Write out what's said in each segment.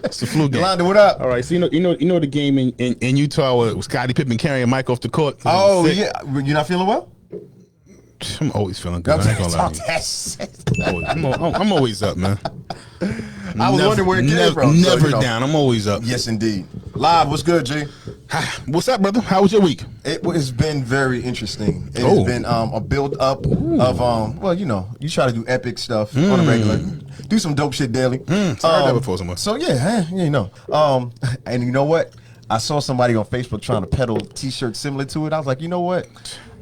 It's the flu game. Yolanda, what up? All right, so you know the game in Utah with Scottie Pippen carrying Mike off the court. Oh yeah, you're not feeling well? I'm always feeling good. I ain't gonna lie to you. I'm always up, man. I was wondering where it came from. Never down. I'm always up. Yes, indeed. Live, what's good, G? What's up, brother? How was your week? It's been very interesting. It has been a build up of well, you try to do epic stuff on a regular. Do some dope shit daily. Heard that before somewhere. So yeah, and you know what? I saw somebody on Facebook trying to peddle T-shirts similar to it. I was like, you know what?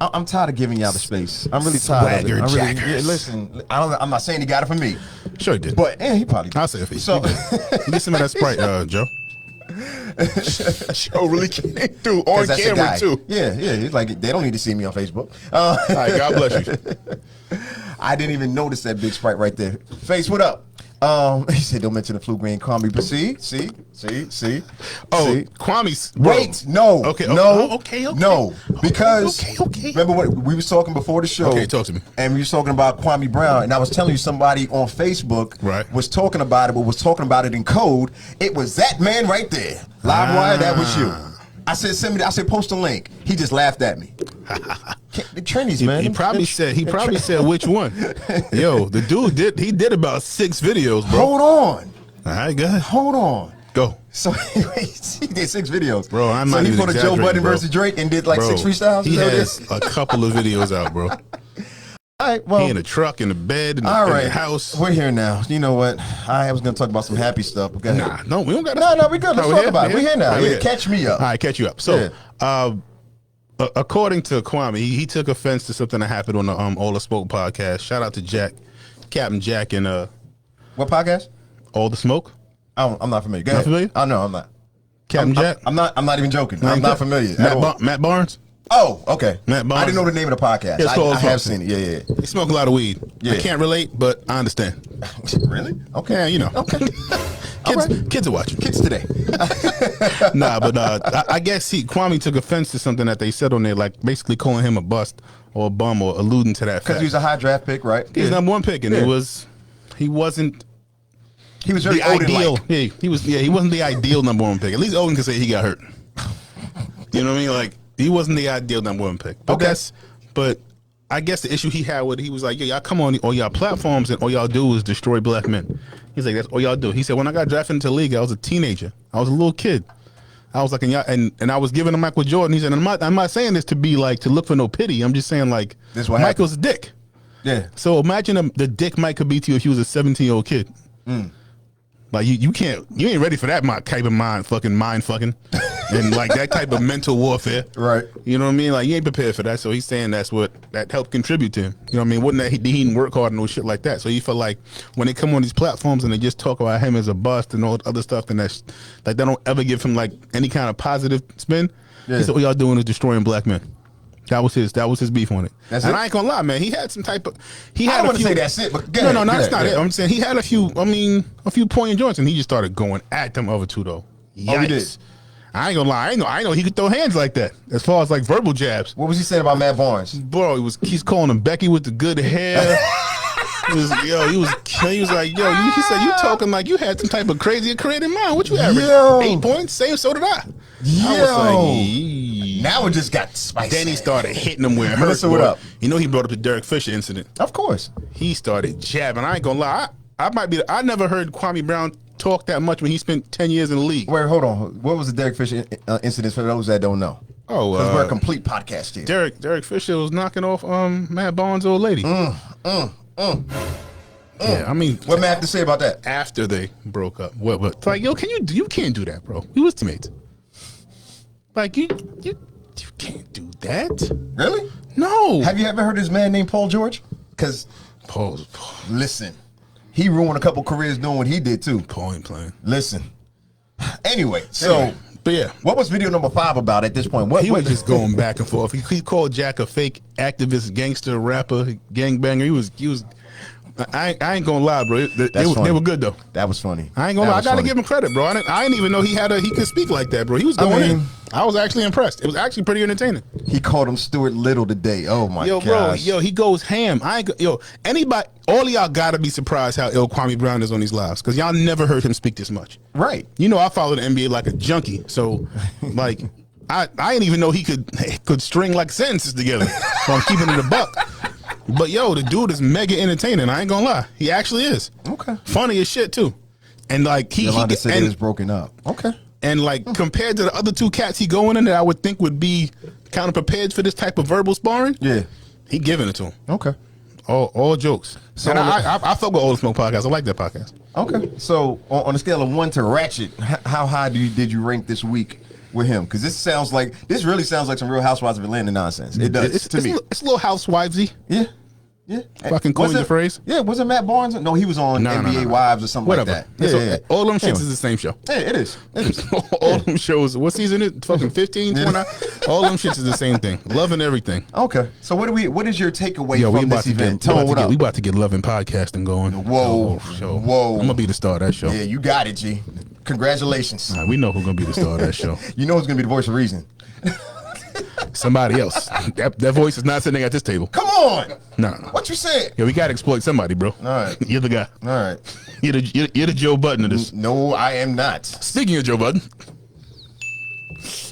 I'm tired of giving y'all the space. I'm really tired of it. Listen, I'm not saying he got it from me. Sure he did. But he probably did. I'll say it for you. So you get some of that Sprite, Joe. Joe really came through on camera too. Yeah. It's like they don't need to see me on Facebook. All right, God bless you. I didn't even notice that big Sprite right there. Face, what up? He said, don't mention the flu green Kwame, but see. Oh, see? Kwame's. Wait, no. Okay. No. Because remember what we was talking before the show. Okay, talk to me. And we was talking about Kwame Brown, and I was telling you somebody on Facebook was talking about it, but was talking about it in code. It was that man right there. Livewire, that was you. I said, send me. I said, post a link. He just laughed at me. The trendies, man. He probably said which one. Yo, the dude did about 6 videos, bro. Hold on. All right, go ahead. Hold on. Go. So he did 6 videos, bro. I'm so not he put a Joe Budden bro. versus Drake and did like 6 freestyles. He has a couple of videos out, bro. All right, well, he in a truck, in the bed, in the house. We're here now. You know what? I was going to talk about some happy stuff. Okay. Nah, no, we don't got to. No, we good. Let's talk about it. We're here now. Yeah, catch me up. All right, catch you up. So, according to Kwame, he took offense to something that happened on the All the Smoke podcast. Shout out to Jack, Captain Jack, and what podcast? All the Smoke. I'm not familiar. Go not ahead. Familiar? Oh no, I'm not. Captain Jack. I'm not even joking. I'm not familiar. Matt Barnes. Oh, okay. Matt Barnes. I didn't know the name of the podcast. Yeah, I have seen it. Yeah. He smoke a lot of weed. Yeah. I can't relate, but I understand. Really? Okay. Yeah, you know. Okay. Kids are watching. Kids today. Nah, but I guess Kwame took offense to something that they said on there, like basically calling him a bust or a bum or alluding to that fact. Because he was a high draft pick, right? He's number 1 pick, and he wasn't. He was very ideal. Yeah, he wasn't the ideal number 1 pick. At least Odin could say he got hurt. You know what I mean? Like, he wasn't the ideal number 1 pick. But but I guess the issue he had with it, he was like, yeah, y'all come on all y'all platforms and all y'all do is destroy black men. He's like, that's all y'all do. He said, when I got drafted into the league, I was a teenager. I was a little kid. I was like, and I was giving to Michael Jordan. He said, I'm not saying this to be like, to look for no pity. I'm just saying like, Michael's a dick. Yeah. So imagine the dick Mike could be to you if he was a 17-year-old kid. Like you ain't ready for that type of mind fucking and like that type of mental warfare, right? You know what I mean? Like you ain't prepared for that. So he's saying that helped contribute to him. You know what I mean? Wouldn't that he didn't work hard and no shit like that. So he felt like when they come on these platforms and they just talk about him as a bust and all other stuff, and that's like they don't ever give him like any kind of positive spin. He said all y'all doing is destroying black men. That was his beef on it. I ain't gonna lie, man. He had some type of. I don't want to say that's it, but no, that's not it. I'm saying he had a few poignant joints, and he just started going at them other two though. Yikes. Oh, he did. I ain't gonna lie. I know he could throw hands like that. As far as like verbal jabs. What was he saying about Matt Barnes? Bro, he's calling him Becky with the good hair. He was like, he said, you talking like you had some type of crazy creative mind. What you average? 8 points? Same, so did I. I was like, now it just got spicy. Then he started hitting him where it hurt. What up? You know he brought up the Derek Fisher incident. Of course. He started jabbing. I ain't gonna lie. I never heard Kwame Brown talk that much when he spent 10 years in the league. Wait, hold on. What was the Derek Fisher incident for those that don't know? Oh, because we're a complete podcast here. Derek Fisher was knocking off Matt Barnes' old lady. Yeah, I mean, what Matt have to say about that? After they broke up, what? Like, yo, you can't do that, bro. We was teammates. Like, you can't do that. Really? No. Have you ever heard this man named Paul George? Because Paul, listen, he ruined a couple careers doing what he did too. Paul ain't playing. Listen. Anyway, so. But yeah, what was video number 5 about at this point? He was just going back and forth. He called Jack a fake activist, gangster, rapper, gangbanger. He was. I ain't gonna lie, bro. They were good though. That was funny. I ain't gonna lie. I gotta give him credit, bro. I didn't even know he could speak like that, bro. He was going in. I was actually impressed. It was actually pretty entertaining. He called him Stuart Little today. Oh my god, bro, he goes ham. Anybody, all of y'all gotta be surprised how ill Kwame Brown is on these lives because y'all never heard him speak this much. Right. You know, I follow the NBA like a junkie, so like I didn't even know he could string like sentences together. So I'm keeping it a buck. But the dude is mega entertaining. I ain't gonna lie, he actually is. Okay. Funny as shit too, and like he said it was broken up. Okay. And like compared to the other two cats he going in that I would think would be kind of prepared for this type of verbal sparring, he giving it to him. Okay. All jokes. So and I fuck with All the Smoke podcast. I like that podcast. Okay. So on a scale of 1 to ratchet, how high did you rank this week with him? Because this really sounds like some Real Housewives of Atlanta nonsense. It does to me. It's a little housewivesy. Yeah. Yeah. Fucking coined the phrase. Yeah, was it Matt Barnes? No, he was on NBA Wives or something like that. Yeah. All them shits is the same show. Yeah, it is. All them shows. What season is it? Fucking 15, 20? All them shits is the same thing. Loving everything. Okay. So what is your takeaway from this event? We about to get Loving Podcasting going. Whoa. I'm going to be the star of that show. Yeah, you got it, G. Congratulations. We know who's going to be the star of that show. You know who's going to be the voice of reason. Somebody else. That voice is not sitting at this table. Come on. No. What you said? We got to exploit somebody, bro. All right. You're the guy. All right. You're the Joe Budden of this. No, I am not. Speaking of Joe Budden,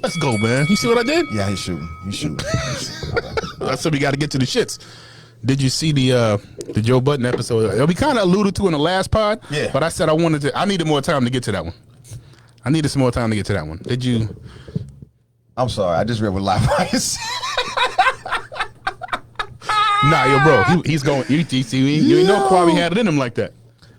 let's go, man. You see what I did? Yeah, he's shooting. So we got to get to the shits. Did you see the Joe Budden episode? We kind of alluded to in the last pod. Yeah. But I said I needed more time to get to that one. I needed some more time to get to that one. Did you? I'm sorry. I just read what Live Wire said. Nah, bro. He's going. You know Kwame had it in him like that.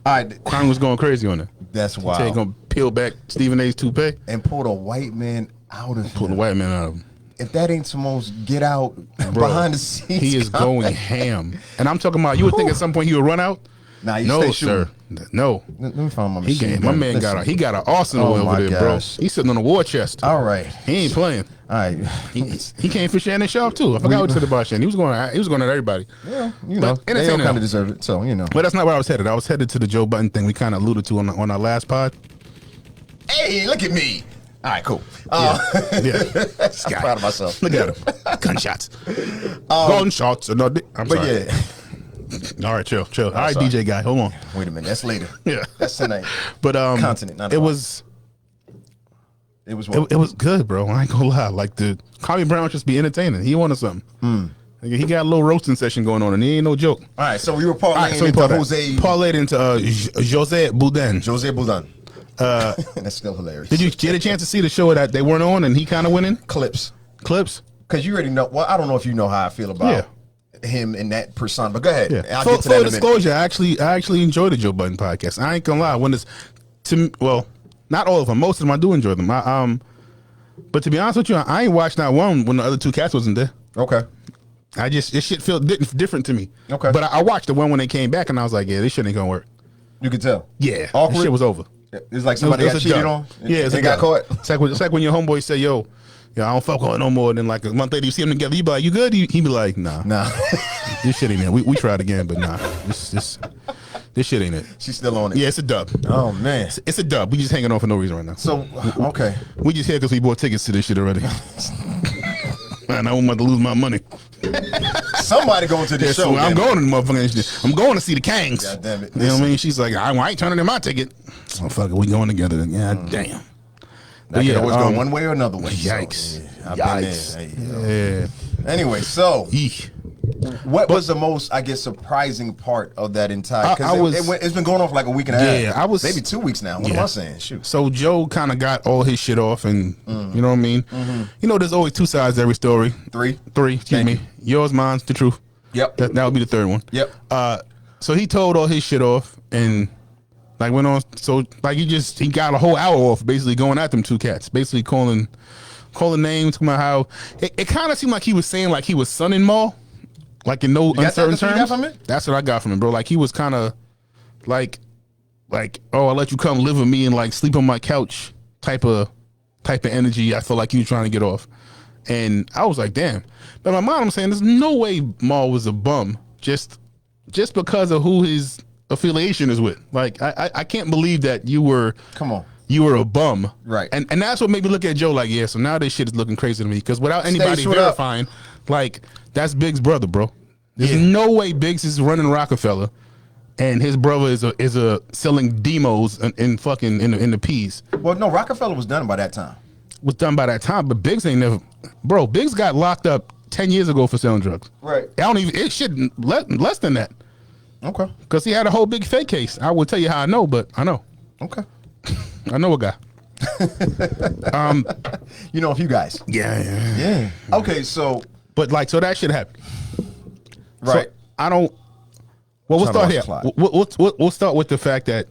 All right. Kwame was going crazy on it. That's wild. He's going to peel back Stephen A's toupee. And pull the white man out of him. Pull the white man out of him. If that ain't some most get out behind the scenes. He is going ham. And I'm talking about, you would think at some point he would run out. Nah, you no, stay sir. No. Let me find my machine. My man got an arsenal over there, bro. He's sitting on a war chest. All right. He ain't playing. All right. He came for Shannon Sharp too. I forgot what he said about Shannon. He was going at everybody. Yeah, they all kind of deserve it. So But that's not where I was headed. I was headed to the Joe Budden thing we kind of alluded to on our last pod. Hey, look at me. All right, cool. Yeah. I'm proud of myself. Look at him. Gunshots. Gunshots. I'm sorry. Yeah. All right, chill. All right, sorry. DJ guy, hold on. Wait a minute, that's later. Yeah, that's tonight. But continent. Not it was good, bro. I ain't gonna lie. Like the Kwame Brown just be entertaining. He wanted something. He got a little roasting session going on, and he ain't no joke. All right, so we were parlaying into Jose Boudin. Jose Boudin. That's still hilarious. Did you get a chance to see the show that they weren't on, and he kind of went in clips? Because you already know. Well, I don't know if you know how I feel about him in that persona, but go ahead. Yeah. I'll get to that in a minute. Full disclosure, I actually enjoy the Joe Budden podcast. I ain't gonna lie. When it's not all of them. Most of them I do enjoy them. But to be honest with you, I ain't watched not one when the other two cats wasn't there. Okay. This shit felt different to me. Okay. But I watched the one when they came back, and I was like, yeah, this shit ain't gonna work. You could tell. Yeah. Awkward. This shit was over. It's like somebody got cheated on. Yeah, they got caught. It's like when your homeboy say, yo, I don't fuck with her no more. Then like a month later, you see them together. You be like, you good? He be like, nah. This shit ain't it. We tried again, but nah. This shit ain't it. She's still on it. Yeah, it's a dub. Oh man, it's a dub. We just hanging on for no reason right now. So okay, we just here because we bought tickets to this shit already. And I'm about to lose my money. Somebody going to this show. So I'm going to the motherfucking shit. I'm going to see the Kangs. God damn it. You know what I mean? She's like, I ain't turning in my ticket. Oh fuck it, we going together. God damn. That could always go one way or another way. Yikes. So, Yikes. Anyway, so Eek. What was the most, I guess, surprising part of that entire? Because it's been going on for like a week and a half. Yeah, maybe 2 weeks now. What am I saying? Shoot. So Joe kind of got all his shit off, and you know what I mean. You know, there's always two sides to every story. Three. Excuse me. Yours, mine's the truth. Yep. That would be the third one. Yep. So he told all his shit off, and like went on. So like he got a whole hour off, basically going at them two cats, basically calling names, talking about how it kind of seemed like he was saying like he was son-in-law. Like in no uncertain terms. That's what I got from him, bro. Like he was kind of like, oh, I'll let you come live with me and like sleep on my couch type of energy. I feel like he was trying to get off, and I was like, damn. But my mom, I'm saying, there's no way Maul was a bum just because of who his affiliation is with. Like I can't believe that you were. Come on. you were a bum. Right. And that's what made me look at Joe like, yeah, so now this shit is looking crazy to me. Because without anybody verifying, like, that's Big's brother, bro. There's no way Biggs is running Rockefeller and his brother is a selling demos in fucking in the P's. Well, no, Rockefeller was done by that time. Was done by that time, but Biggs ain't never. Bro, Biggs got locked up 10 years ago for selling drugs. Right. I don't even. It should less than that. Okay. Because he had a whole big fake case. I will tell you how I know, but I know. Okay. I know a guy. You know a few guys. Yeah. Okay, so. But like, so that shit happened. Right. So I don't. Well, we'll start here. We'll start with the fact that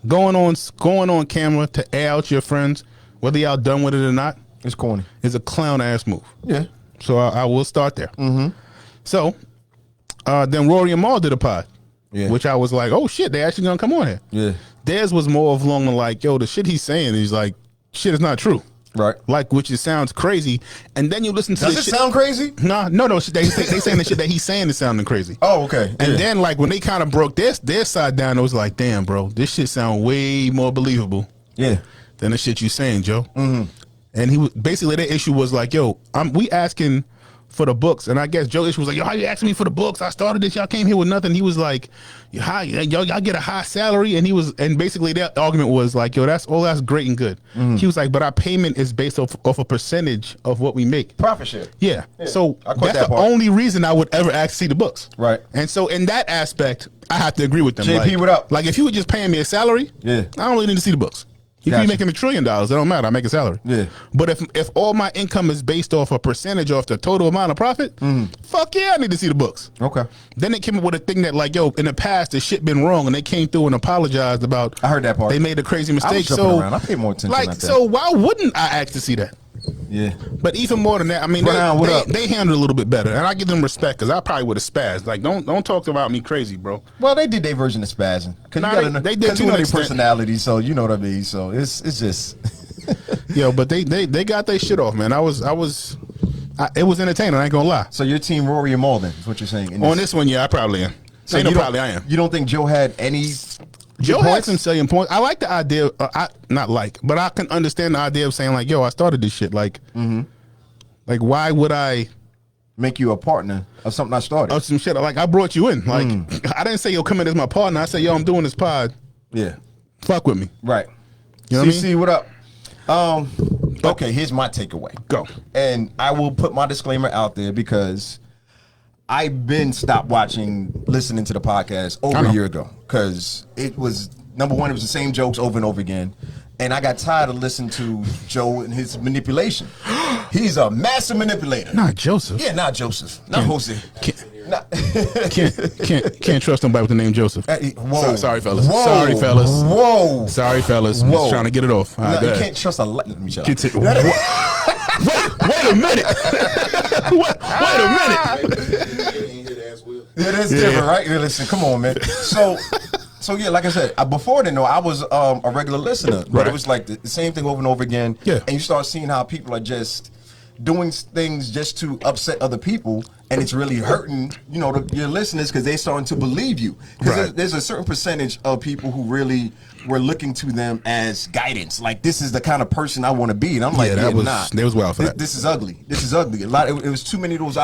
going on camera to air out your friends, whether y'all done with it or not, it's corny. Is a clown ass move. Yeah. So I will start there. Mm-hmm. So then Rory and Mal did a pod. Yeah. Which I was like, oh shit, they actually gonna come on here. Yeah. Theirs was more of along the like, yo, the shit he's saying is like, shit is not true. Right. Like, which it sounds crazy. And then you listen to Does it sound crazy? No. They saying the shit that he's saying is sounding crazy. Oh, okay. And then like when they kind of broke their side down, it was like, damn, bro, this shit sound way more believable. Yeah. Than the shit you saying, Joe. Mm-hmm. And he was basically, their issue was like, yo, we asking for the books. And I guess Joe's issue was like, yo, how you asking me for the books? I started this, y'all came here with nothing. He was like, y'all get a high salary. And basically their argument was like, yo, that's great and good. Mm-hmm. He was like, but our payment is based off a percentage of what we make. Profit share. Yeah. So that's the only reason I would ever ask to see the books. Right. And so in that aspect, I have to agree with them. JP, like, what up? Like if you were just paying me a salary, I don't really need to see the books. You can be making $1 trillion. It don't matter. I make a salary. Yeah. But if all my income is based off a percentage off the total amount of profit, fuck yeah, I need to see the books. Okay. Then they came up with a thing that like, yo, in the past the shit been wrong, and they came through and apologized about. I heard that part. They made a crazy mistake. I paid more attention. Like, so why wouldn't I ask to see that? Yeah. But even more than that, I mean, they handled it a little bit better, and I give them respect because I probably would have spazzed. Like, don't talk about me crazy, bro. Well, they did their version of spazzing. They did too their personality, so you know what I mean. So it's just. Yo, but they got their shit off, man. It was entertaining. I ain't gonna lie. So your team, Rory and Malden, is what you're saying. On this one, yeah, I probably am. So I am. You don't think Joe had any? Joe had some salient points. I like the idea. But I can understand the idea of saying like, "Yo, I started this shit." Like, like why would I make you a partner of something I started? Of some shit. Like I brought you in. Like I didn't say, "Yo, come in as my partner." I said, "Yo, I'm doing this pod. Yeah, fuck with me." Right. You know CC, what up? Okay, here's my takeaway. Go. And I will put my disclaimer out there because I've been stopped listening to the podcast over a year ago because it was, number one, it was the same jokes over and over again. And I got tired of listening to Joe and his manipulation. He's a master manipulator. Not Joseph. Yeah, not Joseph. Not Jose. Can't trust nobody with the name Joseph. Whoa. Sorry, fellas. Whoa. Sorry, fellas. Whoa. Sorry, fellas. I'm just trying to get it off. No, you can't trust a let me shut up. Wait a minute. Wait a minute. Yeah, that's different, right? Yeah, listen, come on, man. So yeah, like I said, before then, I was a regular listener, but it was like the same thing over and over again. Yeah. And you start seeing how people are just doing things just to upset other people, and it's really hurting, your listeners because they're starting to believe you. Because there's a certain percentage of people who really were looking to them as guidance. Like, this is the kind of person I want to be, and I'm like, they was wild for that. This is ugly. This is ugly. It was too many of those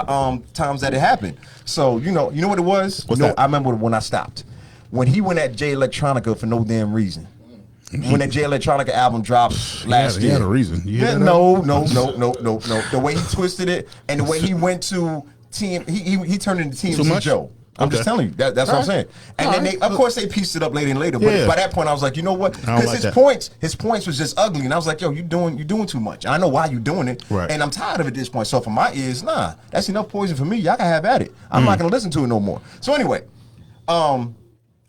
times that it happened. So you know what it was. What's that? I remember when I stopped. When he went at Jay Electronica for no damn reason. When that Jay Electronica album dropped last year. He had a reason. No. The way he twisted it and the way he went to he turned into TMZ Joe. I'm just telling you. That's what I'm saying. And then of course they pieced it up later and later. But by that point I was like, you know what? Because his points was just ugly. And I was like, yo, you're doing too much. I know why you're doing it. Right. And I'm tired of it at this point. So for my ears, that's enough poison for me. Y'all can have at it. I'm not gonna listen to it no more. So anyway,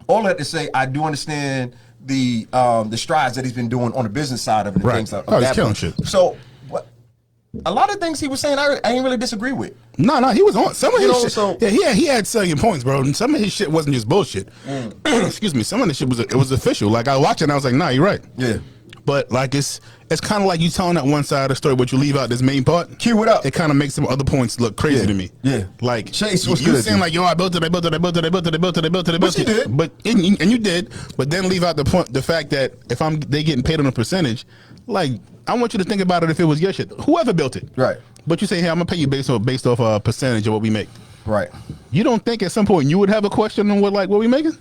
all that to say, I do understand the strides that he's been doing on the business side of it and things like that. He's killing shit. So a lot of things he was saying I ain't really disagree with. No, he was on some of his shit. He had salient points, bro. And some of his shit wasn't just bullshit. Excuse me. Some of the shit was official. Like I watched it and I was like, nah, you're right. Yeah. but like it's kind of like you telling that one side of the story, but you leave out this main part. Cue it up. It kind of makes some other points look crazy to me. Yeah. Like Chase, what's you good, saying like, yo, I built it, But you did. But and you did, but then leave out the fact that if they getting paid on a percentage, like I want you to think about it if it was your shit. Whoever built it. Right. But you say, hey, I'm gonna pay you based off a percentage of what we make. Right. You don't think at some point you would have a question on what we making?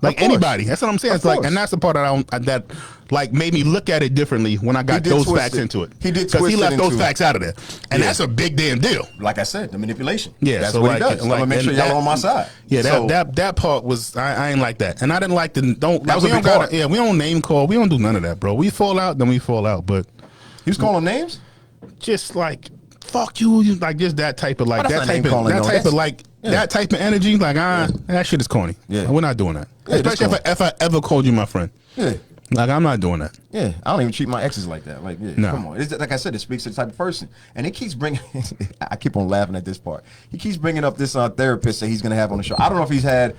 Like anybody. That's what I'm saying. It's like, and that's the part that like made me look at it differently when I got those facts into it. He did because he left those it. facts out of there, and that's a big damn deal. Like I said, the manipulation. Yeah, that's so what like, he does. I'm gonna make sure y'all on my side. Yeah, so, that part was I ain't like that, and I didn't like the don't. That was a big part. Yeah, we don't name call. We don't do none of that, bro. We fall out, then we fall out. But he was calling names. Just like fuck you, like just that type of like that type of like. Yeah. That type of energy, like that shit is corny. Yeah, we're not doing that. Yeah, especially if I ever called you my friend. Yeah, like I'm not doing that. Yeah, I don't even treat my exes like that. Like, yeah, come on. It's, like I said, it speaks to the type of person, and it keeps bringing. I keep on laughing at this part. He keeps bringing up this therapist that he's gonna have on the show. I don't know if he's had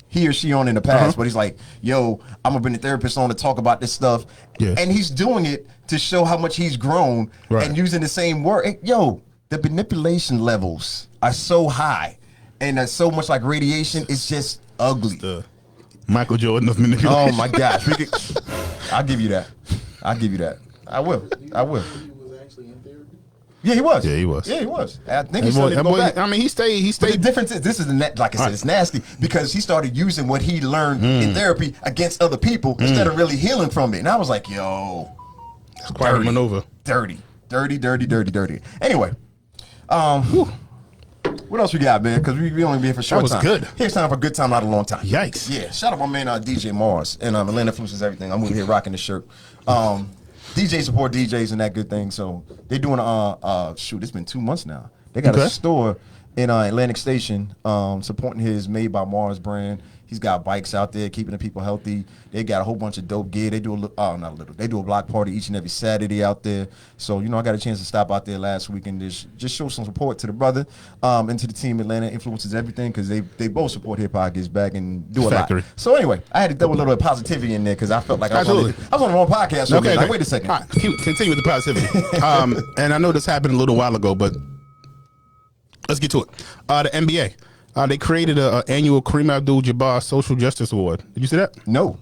he or she on in the past, but he's like, yo, I'm gonna bring the therapist on to talk about this stuff. Yeah, and he's doing it to show how much he's grown and using the same word. And, yo, the manipulation levels are so high. And that's so much like radiation. It's just ugly. The Michael Jordan of manipulation. Oh my gosh! I'll give you that. I'll give you that. I will. I will. He was actually in therapy. Yeah, he was. Yeah, he was. Yeah, he was. I think he started to go back. I mean, he stayed. But the difference is, this is like I said, it's nasty because he started using what he learned in therapy against other people instead of really healing from it. And I was like, yo, it's quite a maneuver. Dirty. Anyway, what else we got, man? Because we only be here for a short time. That was good. Here's time for a good time, not a long time. Yikes. Yeah. Shout out my man DJ Mars and Atlanta Influences Everything. I'm over here rocking the shirt. DJ support DJs and that good thing. So they're doing shoot, it's been 2 months now. They got a store in Atlantic Station supporting his Made by Mars brand. He's got bikes out there keeping the people healthy. They got a whole bunch of dope gear. They do they do a block party each and every Saturday out there. So, I got a chance to stop out there last week and just show some support to the brother and to the team. Atlanta Influences Everything, because they both support Hip Hop Gets Back and do a lot. So anyway, I had to throw a little positivity in there because I felt like I was on the wrong podcast. So like, wait a second. All right, continue with the positivity. And I know this happened a little while ago, but let's get to it. The NBA. They created an annual Kareem Abdul-Jabbar Social Justice Award. Did you see that? No.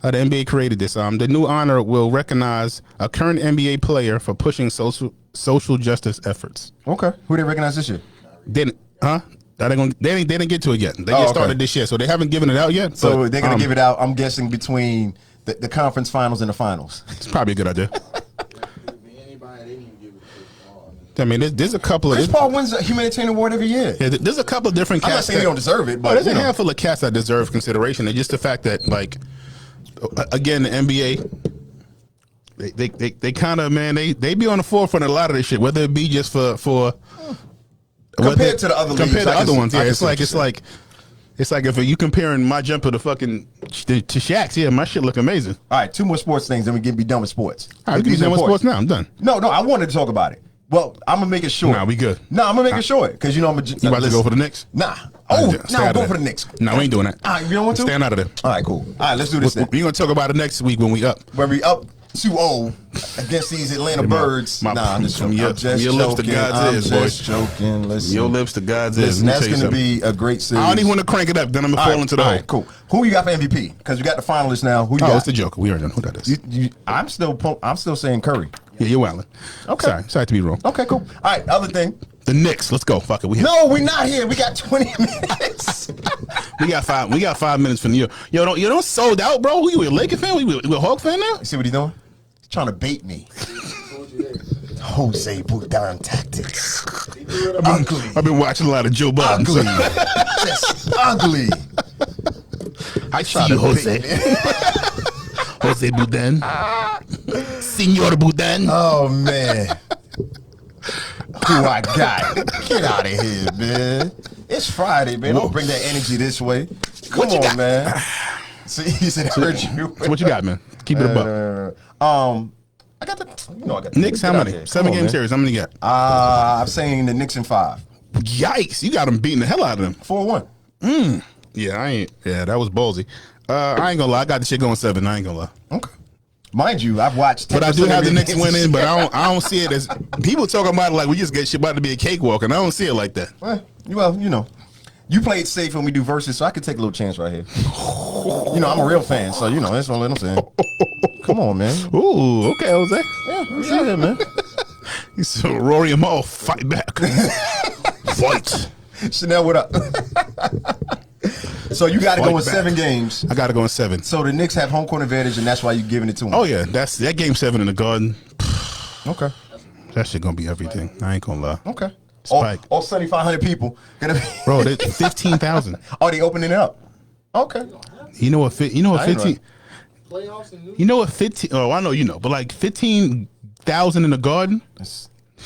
The NBA created this. The new honor will recognize a current NBA player for pushing social justice efforts. Okay. Who they recognize this year? They didn't get to it yet. They just started this year, so they haven't given it out yet. So they're gonna give it out, I'm guessing, between the conference finals and the finals. It's probably a good idea. I mean, there's a couple of... Chris Paul wins a humanitarian award every year. Yeah, there's a couple of different cats. I'm not saying they don't deserve it, but... there's a handful of cats that deserve consideration. And just the fact that, like, again, the NBA, they kind of, man, they be on the forefront of a lot of this shit, whether it be just for compared to the other leagues. Compared to other ones, yeah. It's like if you comparing my jumper to fucking to Shaq's, yeah, my shit look amazing. All right, 2 more sports things, then we can be done with sports. All right, we can be done with sports now. I'm done. No, I wanted to talk about it. Well, I'm gonna make it short. Nah, we good. Nah, I'm gonna make it short because I'm a. You about to go for the Knicks? Nah. Oh, no, go for the Knicks. No, we ain't doing that. All right, you don't want to? Stand out of there. All right, cool. All right, let's do this. We're gonna talk about it next week when we up. When we up 2-0 against these Atlanta Birds. I'm just joking. Your lips to God's ears, boy. I'm just joking. Listen. Your lips to God's ears. That's gonna be a great series. I don't even want to crank it up. Then I'm gonna fall into the hole. All right, cool. Who you got for MVP? Because you got the finalists now. Who you got? It's the Joker. We already know who that is. I'm still saying Curry. Yeah, you're wildin'. Okay. Sorry to be wrong. Okay, cool. All right, other thing. The Knicks. Let's go. Fuck it. No, we're not here. We got 20 minutes. We got 5 minutes from you. You don't sold out, bro. We a Laker fan? We a Hawk fan now? You see what he's doing? He's trying to bait me. Jose Boudan tactics. I've been watching a lot of Joe Budden. Ugly. Just ugly. I see you, Jose. Jose Boudin. Senor Boudin. Oh, man. Who I got? Get out of here, man. It's Friday, man. Don't bring that energy this way. Come on, man. See, he said I heard you. So what you got, man? Keep it above. I got the Knicks. How many? 7-game series. How many you got? I'm saying the Knicks in 5. Yikes! You got them beating the hell out of them. 4-1. Yeah, I ain't. Yeah, that was ballsy. I ain't gonna lie. I got the shit going 7. I ain't gonna lie. Okay. Mind you, I've watched. But I do have the Knicks winning. But I don't see it as people talking about it like we just get shit about to be a cakewalk, and I don't see it like that. Well, you know, you played safe when we do verses, so I could take a little chance right here. You know, I'm a real fan, so you know that's all I'm saying. Come on, man. Ooh, okay, Jose. Yeah, man. You said Rory and Maul fight back. Fight. Chanel, what up? So you got to go in 7 games. I got to go in 7. So the Knicks have home court advantage, and that's why you're giving it to them. Oh yeah, that's that game 7 in the Garden. Okay, that shit gonna be everything. I ain't gonna lie. Okay, Spike. all 7,500 people gonna be. Bro, there's 15,000. Oh, they opening it up. Okay. You know what? 15. You know what? 15. Oh, I know you know, but like 15,000 in the Garden.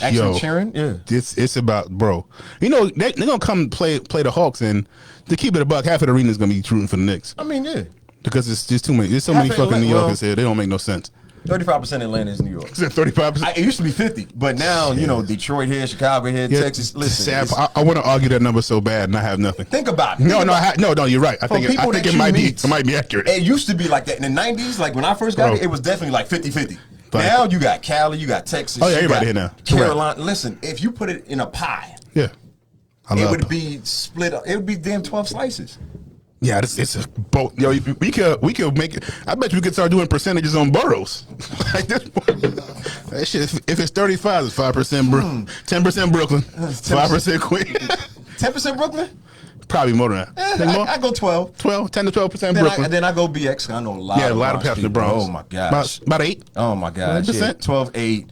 Actually cheering. Yeah. It's about, bro. You know they're gonna come play the Hawks, and to keep it a buck, half of the arena is gonna be rooting for the Knicks. I mean, yeah. Because it's just too many. There's so many fucking New Yorkers here. They don't make no sense. 35% Atlanta is New York. 35%. It used to be 50, but now you know Detroit here, Chicago here, Texas. Listen, I want to argue that number so bad, and I have nothing. Think about it. No, you're right. I think it might be accurate. It used to be like that in the 90s. Like when I first got it was definitely like 50-50. Now you got Cali, you got Texas. Oh yeah, everybody here now. Carolina. Correct. Listen, if you put it in a pie, it would be split up. It would be damn 12 slices. Yeah, it's a both. Yo, we could make it. I bet you we could start doing percentages on boroughs. Like this, that shit. If it's 35, it's 5% Brooklyn, 10% Brooklyn, 5% Queens, 10% Brooklyn. Probably more than that. I go 12. 10 to 12% Brooklyn. Then I go BX. I know a lot. Yeah, a lot of Pepsi Bronx. Oh my gosh. About 8. Oh my gosh. 12, 8.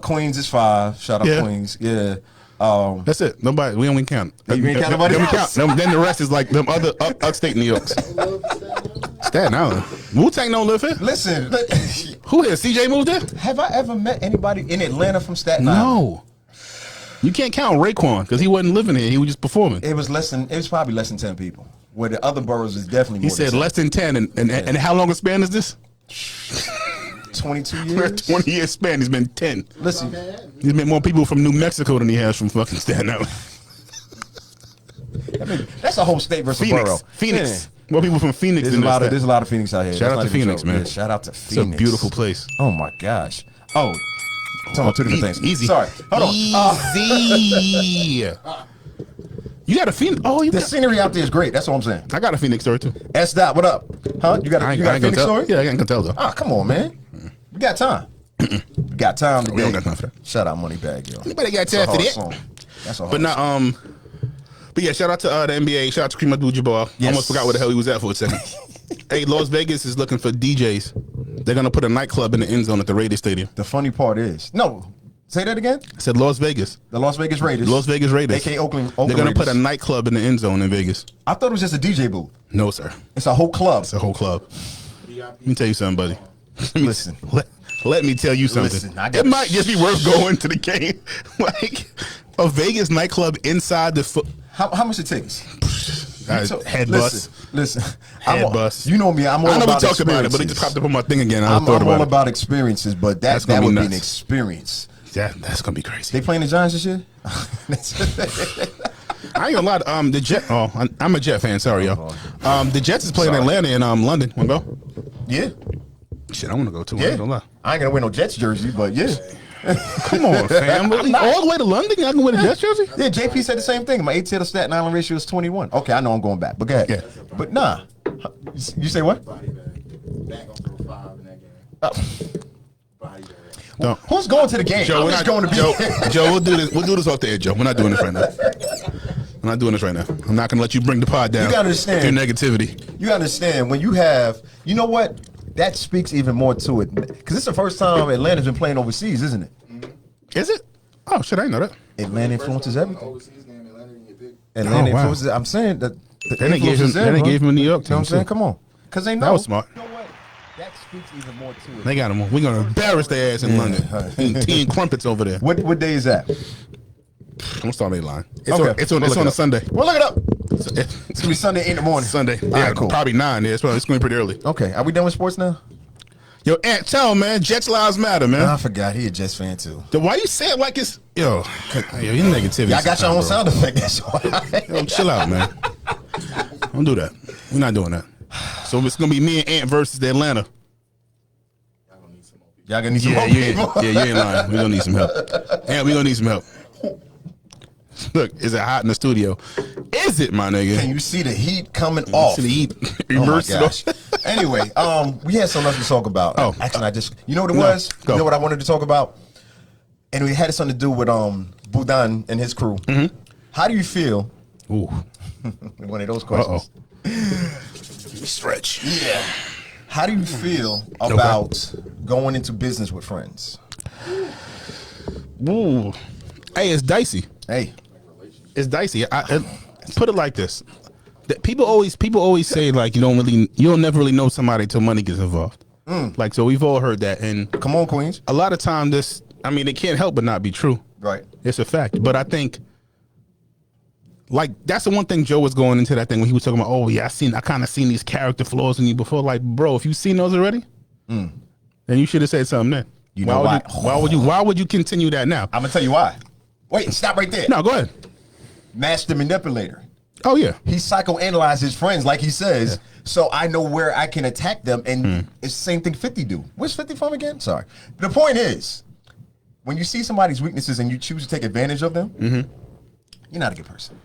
Queens is 5. Shout out Queens. Yeah. That's it. Nobody. We only count. You ain't count nobody else? Then the rest is like them other upstate New Yorks. Staten Island. Wu-Tang don't live here. Listen. Who here? CJ moved there? Have I ever met anybody in Atlanta from Staten Island? No. You can't count Raekwon because he wasn't living here. He was just performing. It was probably less than 10 people. Where the other boroughs is definitely more. He said less than 10. And how long a span is this? 22 years. 20-year span. He's been 10. Listen, he's met more people from New Mexico than he has from fucking Staten Island. I mean, that's a whole state versus borough. Phoenix. More people from Phoenix. There's a lot of Phoenix out here. Shout out to Phoenix, man. Yeah, shout out to Phoenix. It's a beautiful place. Oh my gosh. Oh, talking about 2 different things. Easy. Sorry. Hold on. Easy. You got a Phoenix? Oh, the scenery out there is great. That's what I'm saying. I got a Phoenix story too. S. Dot, what up? Huh? You got a Phoenix story? Yeah, I can tell though. Oh, come on, man. We got time. We got time today. We don't got time for that. Shout out Moneybag, yo. Anybody got time for that? Song. That's a hard But now, but yeah, shout out to the NBA. Shout out to Kareem Abdul-Jabbar. Yes. Almost forgot where the hell he was at for a second. Hey, Las Vegas is looking for DJs. They're gonna put a nightclub in the end zone at the Raiders Stadium. The funny part is, say that again. I said Las Vegas. The Las Vegas Raiders. Las Vegas Raiders. AKA Oakland They're gonna Raiders. put a nightclub in the end zone in Vegas. I thought it was just a DJ booth. No, sir. It's a whole club. It's a whole club. Let me tell you something, buddy. Listen. Let me tell you something. Listen, it might just be worth going to the game. Like a Vegas nightclub inside the foot. How much it takes? Head bus. Listen. Head bus. You know me. I'm all I know about we talked about it, but it just popped up on my thing again. I'm all about experiences, but that would be an experience. Yeah, that's gonna be crazy. They playing the Giants this year? I ain't gonna lie. The Jet. Oh, I'm a Jet fan. Sorry, y'all. The Jets is playing Atlanta in London. Wanna go? Yeah. Shit, I wanna go too. Yeah. I ain't gonna lie. I ain't gonna wear no Jets jersey, but yeah. Come on, fam. All the way to London, y'all can wear the Jets jersey? Yeah, JP said the same thing. My ATL to Staten Island ratio is 21. Okay, I know I'm going back, but go ahead. Yeah. But nah. You say what? Who's going to the game? Joe, Joe, we'll do this. We'll do this off the air, Joe. We're not doing this right now. I'm not doing this right now. I'm not gonna let you bring the pod down. You gotta understand. Your negativity. You understand when you have. You know what? That speaks even more to it because it's the first time Atlanta's been playing overseas, isn't it? Is it? Oh shit, I didn't know that. Atlanta influences everything. Atlanta influences. I'm saying that. Then they gave him a New York. You know what I'm saying? Come on, because they know. That was smart. You know what? That speaks even more to it. They got him. We're gonna embarrass their ass in London. Tea and crumpets over there. What day is that? I'm gonna start a line. It's on a Sunday. Well, look it up. It's gonna be Sunday in the morning. Sunday. All Yeah, right, cool. Probably 9. Yeah, it's gonna be pretty early. Okay, are we done with sports now? Yo, Aunt, tell him, man. Jets lives matter, man. I forgot he a Jets fan too. Why you say it like it's your negativity? I got your own sound effect. That's why. Yo, chill out, man. Don't do that. We're not doing that. So it's gonna be me and Aunt versus the Atlanta. Y'all gonna need some Yeah, more you people. ain't lying. We're gonna need some help. Yeah, we're gonna need some help. Look, is it hot in the studio? Is it, my nigga? Can you see the heat coming off? See the heat Oh my immersed. gosh. Anyway, we had something else to talk about. Oh. Actually, you know what it was? Go. You know what I wanted to talk about? And it had something to do with Budan and his crew. Mm-hmm. How do you feel? Ooh. One of those questions. Stretch. Yeah. How do you feel about going into business with friends? Ooh. Hey, it's dicey. Hey. It's dicey. I put it like this: people always say like you'll never really know somebody till money gets involved. Like, so we've all heard that, and Come on, Queens. a lot of time it can't help but not be true. Right. It's a fact. But I think, like, that's the one thing Joe was going into that thing when he was talking about, oh yeah, I kind of seen these character flaws in you before. Like, bro, if you've seen those already, then you should have said something then. You know why? Why would you continue that now? I'm gonna tell you why. Wait, stop right there. No, go ahead. Master manipulator. Oh yeah. He psychoanalyzes his friends, like he says, so I know where I can attack them. And it's the same thing 50 do. Where's 50 from again? Sorry. The point is, when you see somebody's weaknesses and you choose to take advantage of them, you're not a good person.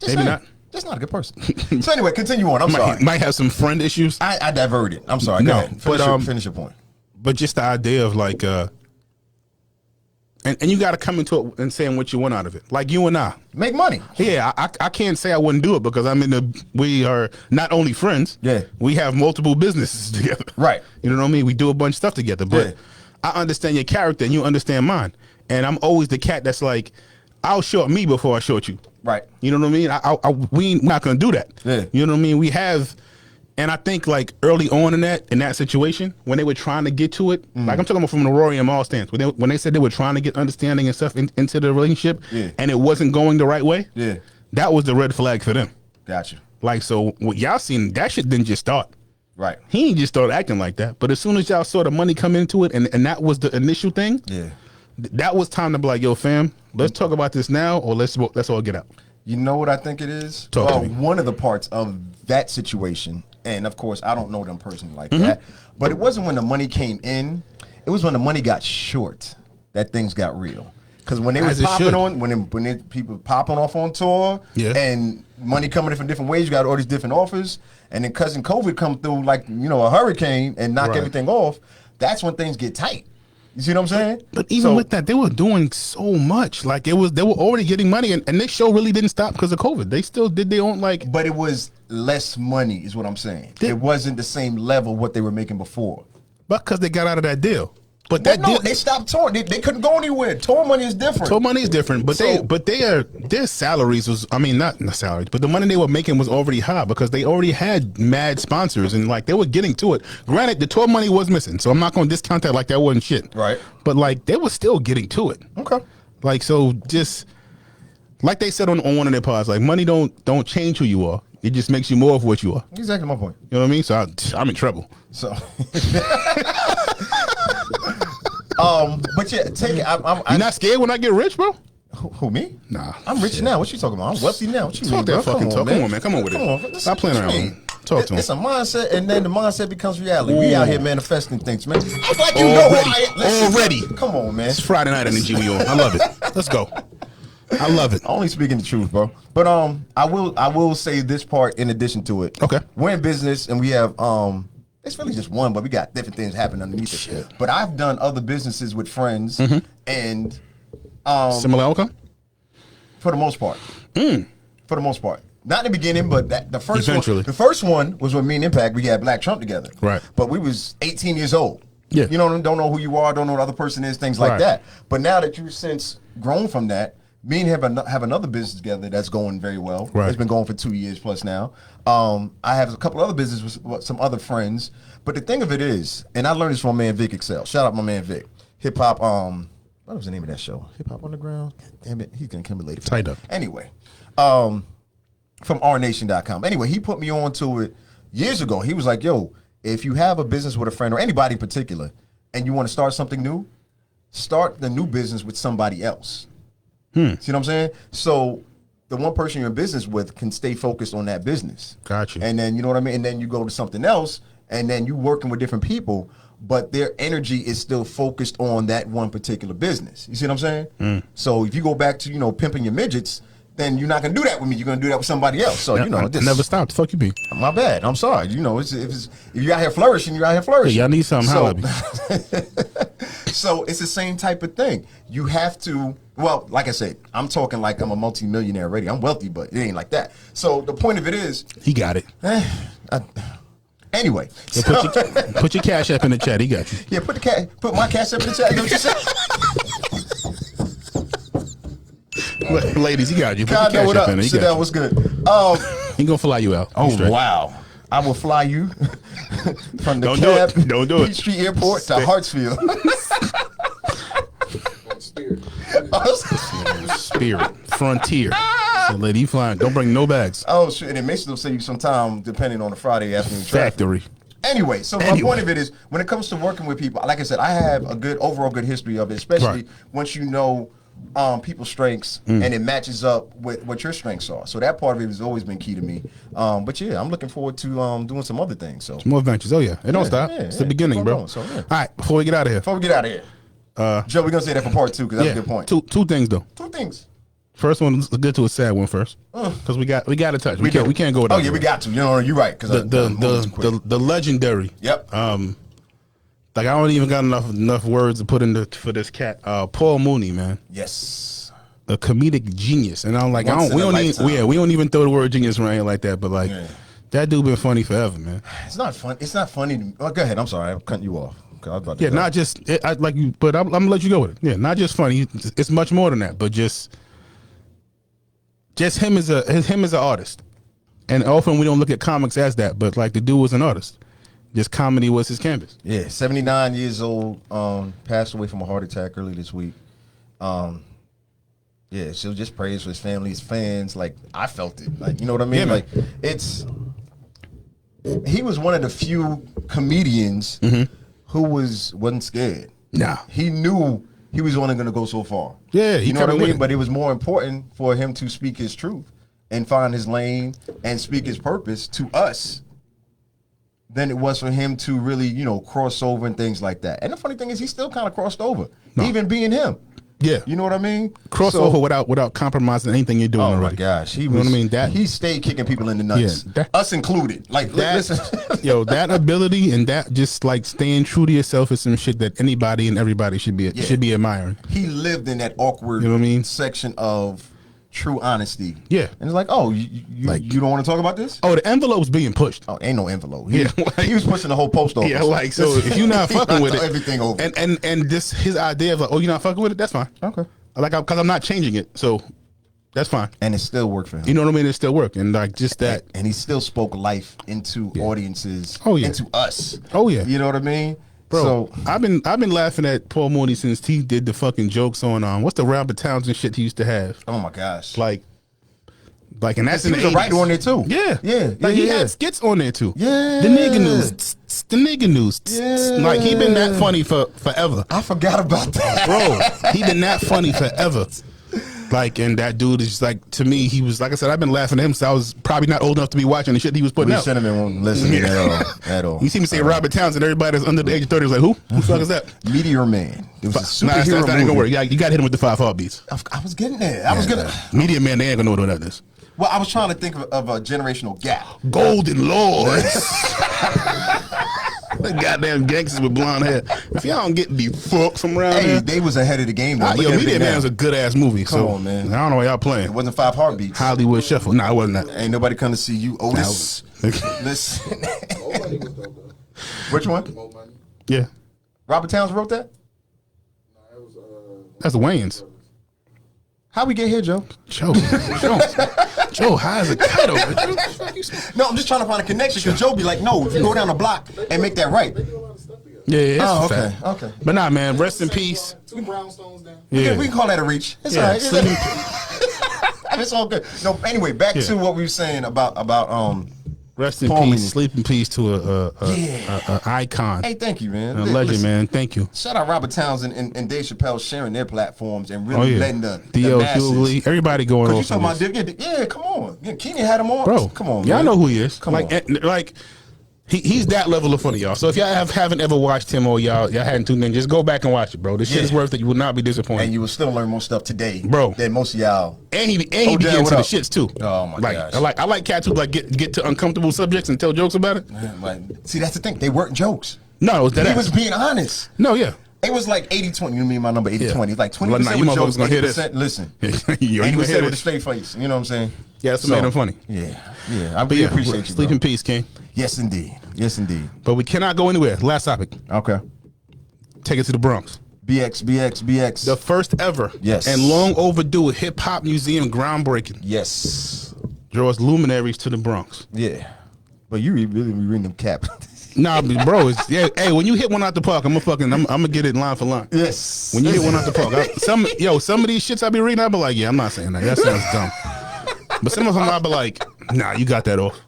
Maybe not. Just not a good person. So anyway, continue on. I'm sorry. Might have some friend issues. I diverted. I'm sorry. Go ahead. Finish your point. But just the idea of like, and you got to come into it and saying what you want out of it. Like you and I. Make money. Yeah, I can't say I wouldn't do it because we are not only friends. Yeah. We have multiple businesses together. Right. You know what I mean? We do a bunch of stuff together. But Yeah. I understand your character and you understand mine. And I'm always the cat that's like, I'll short me before I short you. Right. You know what I mean? We're not going to do that. Yeah. You know what I mean? We have, and I think like early on in that situation, when they were trying to get to it, like I'm talking about from the Rory and Mal stance, when they said they were trying to get understanding and stuff into the relationship, and it wasn't going the right way, that was the red flag for them. Gotcha. Like, so what y'all seen, that shit didn't just start. Right. He ain't just started acting like that. But as soon as y'all saw the money come into it, and that was the initial thing, that was time to be like, yo, fam, let's talk about this now, or let's all get out. You know what I think it is? Talk to me. One of the parts of that situation, and of course, I don't know them personally like that, but it wasn't when the money came in. It was when the money got short that things got real. Because when they were popping on, when people popping off on tour, and money coming in from different ways, you got all these different offers, and then cousin COVID come through like a hurricane and knock everything off. That's when things get tight. You see what I'm saying? But even with that, they were doing so much. Like they were already getting money, and this show really didn't stop because of COVID. They still did their own like. But it was less money, is what I'm saying. It wasn't the same level what they were making before. But because they got out of that deal. But they stopped touring. They couldn't go anywhere. Tour money is different. Tour money is different, but their salaries was, I mean, not the salaries, but the money they were making was already high because they already had mad sponsors and like they were getting to it. Granted, the tour money was missing, so I'm not going to discount that like that wasn't shit. Right. But like they were still getting to it. Okay. Like, so just like they said on one of their pods, like money don't change who you are. It just makes you more of what you are. Exactly my point. You know what I mean? So I'm in trouble. So. But yeah, take it. You not scared when I get rich, bro? Who me? Nah, I'm rich now. What you talking about? I'm wealthy now. What you talk mean, that bro? fucking talk. Man. Come on, man. Come on with it. Stop playing around. Talk to him. It's a mindset, and then the mindset becomes reality. We out here manifesting things, man. Act like you already. Come on, man. It's Friday night in the GWO. I love it. Let's go. I love it. Only speaking the truth, bro. But I will say this part in addition to it. Okay. We're in business, and we have it's really just one, but we got different things happening underneath it. But I've done other businesses with friends, and similar outcome for the most part. For the most part, not in the beginning, but the first Eventually. one. The first one was with me and Impact. We had Black Trump together, right? But we was 18 years old. Yeah, you don't know who you are, don't know what the other person is, things like that. But now that you've since grown from that. Me and him have another business together that's going very well. Right. It's been going for 2 years plus now. I have a couple other businesses with some other friends. But the thing of it is, and I learned this from my man Vic Excel. Shout out my man Vic. Hip Hop, what was the name of that show? Hip Hop Underground? God damn it. He's going to come in later. Tight up. Anyway, from rnation.com. Anyway, he put me on to it years ago. He was like, yo, if you have a business with a friend or anybody in particular and you want to start something new, start the new business with somebody else. See what I'm saying? So the one person you're in business with can stay focused on that business. Gotcha. And then, you know what I mean? And then you go to something else, and then you working with different people. but their energy is still focused on that one particular business. You see what I'm saying? So if you go back to, pimping your midgets, then you're not going to do that with me. You're going to do that with somebody else. So, this never stopped. Fuck you, be. My bad. I'm sorry. If you're out here flourishing, you're out here flourishing. Yeah, y'all need something. Holla at me. So it's the same type of thing. You have to, well, like I said, I'm talking like I'm a multi-millionaire already. I'm wealthy, but it ain't like that. So the point of it is. He got it. Anyway. So put your cash app in the chat. He got you. Yeah, put my cash app in the chat. What you said? Ladies, he got you. Put God, your what cash up? up in there. Sit down. What's good? He gonna fly you out. Oh, wow. I will fly you from the cab. Don't do it. Peach Street Airport to Hartsfield. Spirit. Frontier. So, lady, you flying. Don't bring no bags. Oh, shit. And it may still save you some time depending on the Friday afternoon traffic. Factory. Anyway, so my point of it is, when it comes to working with people, like I said, I have a overall good history of it, especially once you know people's strengths and it matches up with what your strengths are. So that part of it has always been key to me. But yeah, I'm looking forward to doing some other things. So more adventures. Oh yeah, it don't stop. It's the beginning, bro. So, all right, before we get out of here, Joe, we're gonna say that for part 2 because that's a good point. Two things though. Two things. First one, let's get to a sad one first, because we got to touch. We can't go without. Oh yeah, we got to. You're right. Because the legendary. Yep. Like I don't even got enough words to put for this cat. Paul Mooney, man. Yes. A comedic genius, and I'm like, we don't even throw the word genius around here like that, but like that dude been funny forever, man. It's not fun. It's not funny. To me. Oh, go ahead. I'm sorry. I'm cutting you off. Not just I'm gonna let you go with it. Yeah, not just funny. It's much more than that, but just him as an artist. And often we don't look at comics as that, but like the dude was an artist. Just comedy was his canvas. Yeah, 79 years old, passed away from a heart attack early this week. Yeah, so just praise for his family, his fans. Like, I felt it. Like, you know what I mean? Yeah, he was one of the few comedians who wasn't scared. Nah. He knew he was only going to go so far. Yeah, you know what I mean? But it was more important for him to speak his truth and find his lane and speak his purpose to us than it was for him to really, cross over and things like that. And the funny thing is, he still kind of crossed over, even being him. Yeah, you know what I mean. Crossover without compromising anything you're doing. Oh already. My gosh, you know what I mean? That he stayed kicking people in the nuts, us included. Like, listen, that ability and that just like staying true to yourself is some shit that anybody and everybody should be admiring. He lived in that awkward, section of true honesty. Yeah. And it's like, oh, you don't want to talk about this? Oh, the envelope's being pushed. Oh, ain't no envelope. He was pushing the whole post office. Yeah, like, so if you're not fucking with it, everything over. And this his idea of like, oh, you're not fucking with it? That's fine. Okay. Like, because I'm not changing it, so that's fine. And it still worked for him. You know what I mean? It still worked, and like just that. And he still spoke life into audiences. Oh yeah. Into us. Oh yeah. You know what I mean? Bro, so, I've been laughing at Paul Mooney since he did the fucking jokes on what's the Robert Townsend shit he used to have. Oh my gosh. Like, and that's in the 80s. He was a writer on there too. Yeah. Like he had skits on there too. Yeah. The nigga news. Yeah. Like he been that funny forever. I forgot about that. Bro, he been that funny forever. Like, and that dude is just like, to me, he was, like I said, I've been laughing at him since I was probably not old enough to be watching the shit he was putting out. Cinnamon won't listen at all. You see me say Robert Townsend, everybody that's under the age of 30 was like, who? Who the fuck is that? Meteor Man. It was a superhero that's not movie. gonna work. You got to hit him with the 5 heartbeats. I was getting there. I was gonna. Meteor Man, they ain't gonna know what that is. Well, I was trying to think of a generational gap. Golden Lords. The goddamn gangsters with blonde hair. If y'all don't get the fuck from around here. They was ahead of the game. Though. Meteor Man was a good ass movie. Come on, man. I don't know why y'all playing. It wasn't 5 Heartbeats. Hollywood Shuffle. Nah, it wasn't that. Ain't nobody come to see you, Otis. Listen. Which one? Yeah. Robert Townsend wrote that? That's the Wayans. How we get here, Joe? Joe, high as a kite over. No, I'm just trying to find a connection because Joe be like, no, if you go down the block and make that right. Yeah, okay. But nah, man, rest in peace. 2 brownstones down. Yeah, we can call that a reach. It's all right. It's all good. No, anyway, back to what we were saying about rest in Paul peace, Mooney. sleep in peace to a icon. Hey, thank you, man. A legend, Listen, man. Thank you. Shout out Robert Townsend and Dave Chappelle sharing their platforms and really letting the D.L. masses. Hughley, everybody going on. You talking about come on. Yeah, Keenan had him on. Bro, come on, y'all man. know who he is. Come on. Like He's that level of funny, y'all. So if y'all haven't ever watched him or y'all hadn't tuned in, just go back and watch it, bro. This shit is worth it. You will not be disappointed. And you will still learn more stuff today, bro, than most of y'all. And he be getting to the shits too. Oh my gosh. I like cats who like get to uncomfortable subjects and tell jokes about it. See, that's the thing. They weren't jokes. No, it was that. He was being honest. No, yeah. It was like 80-20. You mean my number 80-20? It's like 20% you with jokes, gonna hear this. Listen. You 80% with a straight face. You know what I'm saying? Yeah, that's what made him funny. Yeah. I really appreciate you, Sleep in peace, King. Yes, indeed. Yes, indeed. But we cannot go anywhere. Last topic. Okay. Take it to the Bronx. BX. The first ever and long overdue hip hop museum groundbreaking. Yes. Draws luminaries to the Bronx. Yeah. But you really be reading them cap. Nah, bro. Hey, when you hit one out the park, I'm gonna get it line for line. Yes. When you hit one out the park, some of these shits I be reading, I be like, yeah, I'm not saying that. That sounds dumb. But some of them I be like, nah, you got that off.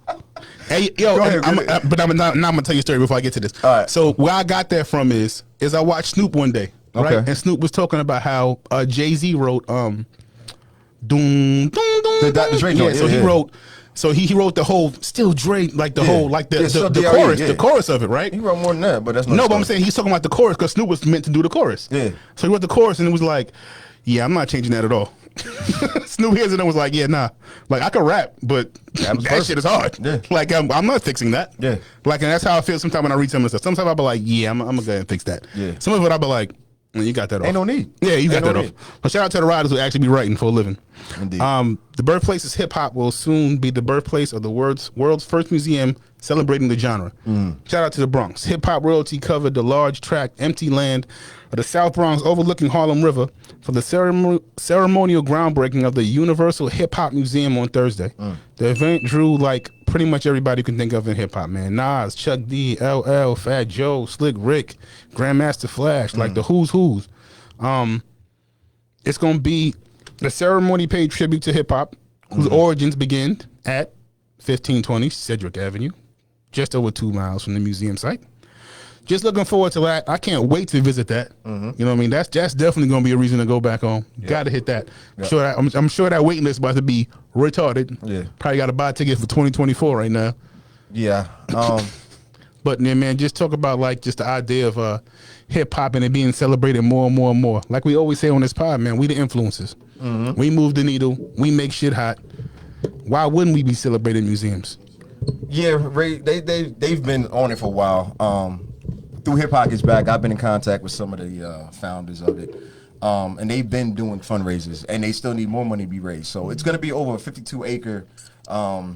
Hey, yo, but I'm gonna tell you a story before I get to this. All right. So where I got that from is I watched Snoop one day, right? Okay. And Snoop was talking about how Jay-Z wrote Doom Doom Doom. The Dr. Dre joint. So he wrote. So he wrote the whole still Dre, like the whole, like the chorus, the chorus of it, right? He wrote more than that, but that's no. But I'm saying he's talking about the chorus because Snoop was meant to do the chorus. Yeah. So he wrote the chorus and it was like, yeah, I'm not changing that at all. Snoop hears it and was like, yeah, nah. Like I can rap, but that shit is hard. Yeah. Like I'm not fixing that. Yeah. Like, and that's how I feel sometimes when I read some of the stuff. Sometimes I'll be like, yeah, I'm gonna go ahead and fix that. Yeah. Some of it I'll be like, you got that off. Ain't no need. Yeah, you got that off. But shout out to the writers who actually be writing for a living. Indeed. The birthplace of hip hop will soon be the birthplace of the world's first museum celebrating the genre. Shout out to the Bronx. Hip hop royalty covered the large tract, empty land of the South Bronx overlooking Harlem River for the ceremonial groundbreaking of the Universal Hip Hop Museum on Thursday. The event drew like pretty much everybody you can think of in hip hop, man. Nas, Chuck D, LL, Fat Joe, Slick Rick, Grandmaster Flash, like the who's. It's gonna be the ceremony paid tribute to hip hop, whose origins begin at 1520 Cedric Avenue, just over 2 miles from the museum site. Just looking forward to that. I can't wait to visit that. You know what I mean? That's definitely gonna be a reason to go back home. Got to hit that. I'm sure that waiting list is about to be retarded. Yeah. Probably got to buy a ticket for 2024 right now. Yeah. But then, man, just talk about like just the idea of hip hop and it being celebrated more and more and more. Like we always say on this pod, man, we the influencers. We move the needle. We make shit hot. Why wouldn't we be celebrating museums? Yeah, Ray, they've been on it for a while. Through Hip Hop Gets Back, I've been in contact with some of the founders of it. And they've been doing fundraisers, and they still need more money to be raised. So it's going to be over a 52-acre, I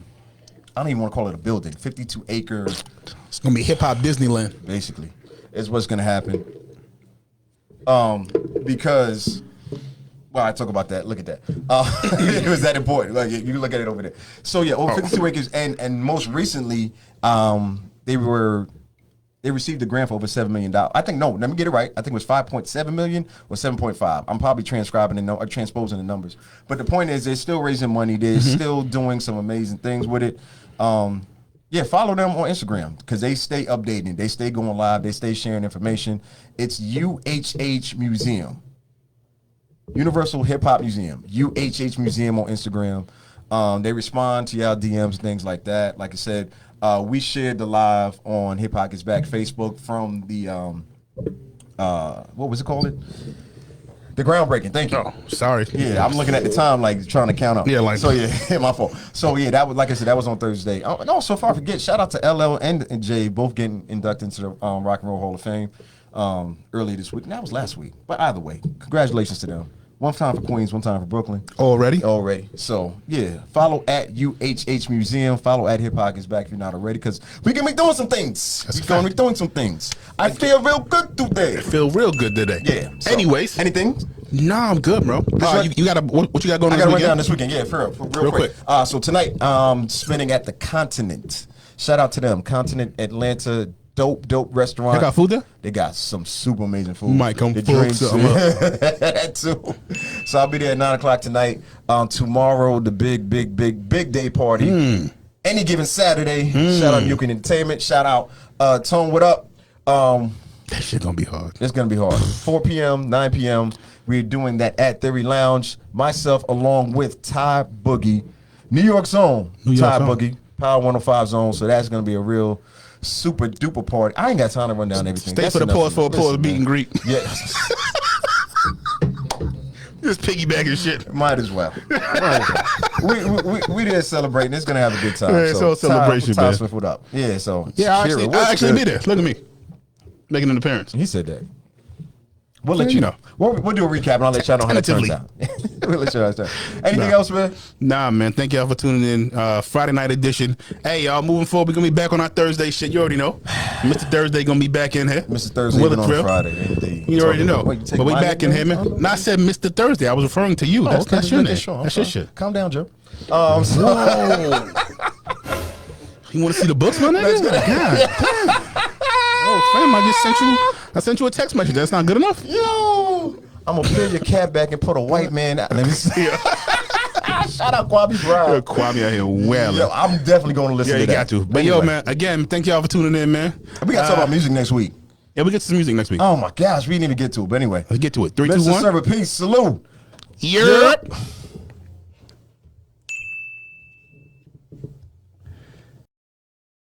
don't even want to call it a building, 52-acre. It's going to be hip-hop Disneyland. Basically, is what's going to happen. Because, well, I talk about that. Look at that. It was that important. Like, you look at it over there. So, yeah, over 52 acres. And most recently, they received a grant for over $7 million. I think, no, let me get it right. I think it was 5.7 million or 7.5. I'm probably transposing the numbers. But the point is, they're still raising money. They're still doing some amazing things with it. Yeah, follow them on Instagram because they stay updating. They stay going live. They stay sharing information. It's UHH Museum. Universal Hip Hop Museum. UHH Museum on Instagram. They respond to y'all DMs, things like that. Like I said, we shared the live on Hip Hop Gets Back Facebook from the, what was it called? The groundbreaking. Thank you. Oh, sorry. Yeah, I'm looking at the time, like trying to count up. Yeah, like so. Yeah, my fault. So yeah, that was like I said, that was on Thursday. Oh, and also, if I forget, shout out to LL and Jay, both getting inducted into the Rock and Roll Hall of Fame earlier this week. And that was last week. But either way, congratulations to them. One time for Queens, one time for Brooklyn. Already. So, yeah. Follow at UHH Museum. Follow at Hip Hop Gets Back if you're not already, because we can be doing some things. We're going to be doing some things. I feel real good today. I feel real good today. Yeah. So, anyways. Anything? Nah, I'm good, bro. You got what you got going on? I got to run down this weekend. Yeah, real quick. So tonight, spending at the Continent. Shout out to them. Continent Atlanta. Dope restaurant. They got food there? They got some super amazing food. Might come the fuck drinks. something up. That too. So I'll be there at 9 o'clock tonight. Tomorrow, the big day party. Any given Saturday. Shout out Nuke Entertainment. Shout out Tone. What up? That shit gonna be hard. It's gonna be hard. 4 p.m., 9 p.m. We're doing that at Theory Lounge. Myself along with Ty Boogie, New York Zone. Ty Boogie, Power 105 Zone. So that's gonna be a real super duper party. I ain't got time to run down everything. Stay for the Pause for Applause meet and greet. Yeah. Just piggybacking shit. Might as well. We there celebrating. It's gonna have a good time. Yeah, so celebration, man. Swift, what up? Yeah, so yeah, I actually be there. Look at me, making an appearance. He said that. We'll let you know. We'll do a recap and I'll let y'all know how that turns out. We'll let you know how that turns out. Anything else, man? Nah, man. Thank y'all for tuning in. Friday night edition. Hey, y'all, moving forward, we're going to be back on our Thursday shit. You already know. Mr. Thursday going to be back in here. Mr. Thursday on Friday, indeed. You already know. But we back in here, man. No, I said Mr. Thursday. I was referring to you. That's your name. That's your shit. Calm down, Joe. Whoa. You want to see the books, my nigga? God. Oh, fam, I sent you a text message. That's not good enough? Yo, I'm going to peel your cap back and put a white man out. Let me see. Shout out Kwame Brown. Kwame out here well. Yo, I'm definitely going to listen to that. Yeah, you got to. But anyway. Yo, man, again, thank y'all for tuning in, man. We got to talk about music next week. Yeah, we get to some music next week. Oh, my gosh. We need to get to it. But anyway. Let's get to it. 3, 2, 1. Mr. Server, peace. Salute. Yerrrrrrr.